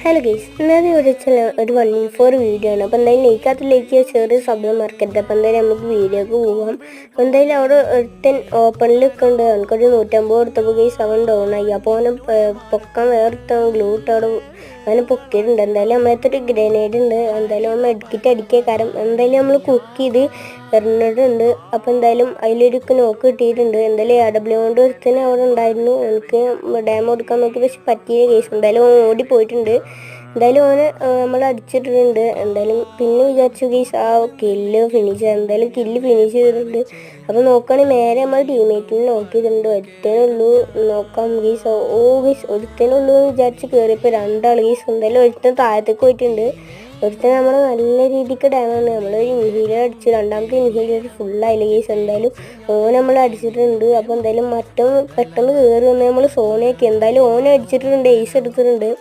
Hello guys, ഇന്നത്തെ ഒരു 1 in 4 video ആണ്. അപ്പോൾ എന്തായാലും ലൈക്ക് ചെറിയ ശബ്ദം മറക്കരുത്. അപ്പോൾ എന്തായാലും നമുക്ക് വീഡിയോക്ക് പോകാം. അപ്പോൾ എന്തായാലും അവിടെ ഒരുത്തൻ ഓപ്പണിൽ നിൽക്കുന്നുണ്ട്. എനിക്കൊരു 150 കൊടുത്തപ്പോൾ ഗൈസ് അവൻ ഡൗൺ ആയി. അപ്പോൾ അവനെ പൊക്കാൻ വേറൊരുത്തൻ ഗ്ലൂ ഇട്ട് അവിടെ അവനെ പൊക്കിയിട്ടുണ്ട്. എന്തായാലും നമ്മളത്തൊരു ഗ്രനേഡ് ഉണ്ട്. എന്തായാലും നമ്മൾ എടുക്കിട്ട് അടിക്കുക. കാരണം എന്തായാലും നമ്മൾ കുക്ക് ചെയ്ത് എറിഞ്ഞിട്ടുണ്ട്. അപ്പോൾ എന്തായാലും അതിലൊരു നോക്ക് കിട്ടിയിട്ടുണ്ട്. എന്തായാലും AW കൊണ്ട് ഒരുത്തന് അവിടെ ഉണ്ടായിരുന്നു. എനിക്ക് ഡാം കൊടുക്കാൻ നോക്കി, പക്ഷെ പറ്റിയ കേസ്. എന്തായാലും ഓടി പോയിട്ടുണ്ട്. എന്തായാലും ഓനെ നമ്മൾ അടിച്ചിട്ടുണ്ട്. എന്തായാലും പിന്നെ വിചാരിച്ചു ഗീസ് ആ കില്ല് ഫിനിഷ് ചെയ്തിട്ടുണ്ട്. അപ്പോൾ നോക്കുകയാണെങ്കിൽ നേരെ നമ്മൾ ടീമേറ്റിനെ നോക്കിയിട്ടുണ്ട്. ഒരുത്തനുള്ളൂ നോക്കാം ഗീസ്. ഗീസ് ഒരുത്തനുള്ളൂ എന്ന് വിചാരിച്ച് കയറിയപ്പോൾ 2 ആൾ ഗീസ്. എന്തായാലും ഒരുത്തൻ താഴത്തേക്ക് പോയിട്ടുണ്ട്. ഒരുത്തൻ നമ്മൾ നല്ല രീതിക്ക് ഡാമാണ്. നമ്മളൊരു ഇൻഹീലർ അടിച്ച്, രണ്ടാമത്തെ ഇൻഹീലർ ഫുള്ളായില്ല ഗീസ്. എന്തായാലും ഓൻ നമ്മൾ അടിച്ചിട്ടുണ്ട്. അപ്പോൾ എന്തായാലും പെട്ടെന്ന് കയറി വന്ന് നമ്മൾ സോണയൊക്കെ എന്തായാലും ഓനെ അടിച്ചിട്ടുണ്ട്, ഏസ് എടുത്തിട്ടുണ്ട്.